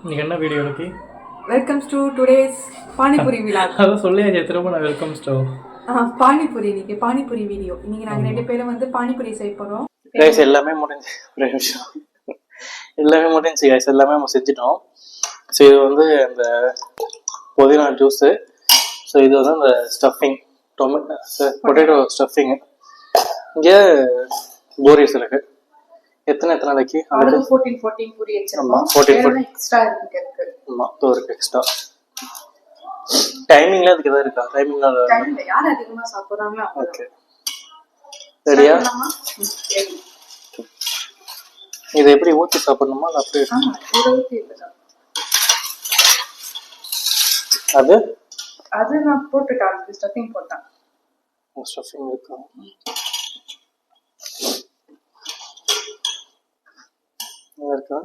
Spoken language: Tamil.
இன்னைக்கு என்ன வீடியோ இருக்கு? Welcomes to today's panipuri vlog. அதான் சொல்லியாச்சு திரும்ப நான் வெல்கம்ஸ் டு பானிபூரி. இன்னைக்கு பானிபூரி வீடியோ. இன்னைக்கு நாங்கள் 2 பேரும் வந்து பானிபூரி செய்ய போகிறோம். கைஸ் எல்லாமே முடிஞ்சு ஒரு நிமிஷம் எல்லாமே முடிஞ்சு கைஸ் எல்லாமே நம்ம செஞ்சுட்டோம். ஸோ இது வந்து இந்த புதினா ஜூஸு. ஸோ இது வந்து அந்த ஸ்டஃபிங் பொட்டேட்டோ ஸ்டஃபிங். இங்கே போரிஸ் இருக்கு. எத்தனை நாளைக்கு? 14 பூரி வச்சிருக்கோம். 14 எக்ஸ்ட்ரா இருக்கு. ஆமா, இருக்கு எக்ஸ்ட்ரா. டைமிங்ல அதுக்கு ஏதாவது இருக்கா? டைமிங்ல யார் அதிகமா சாப்பிடுறாங்களோ. ஓகே, ரெடியா? இதை எப்படி ஊற்றி சாப்பிடணுமா? அப்படியே அது அது நான் போட்டுட்டேன். ஸ்டஃபிங் போட்டேன். ஸ்டஃபிங் இருக்கா? இருக்கா?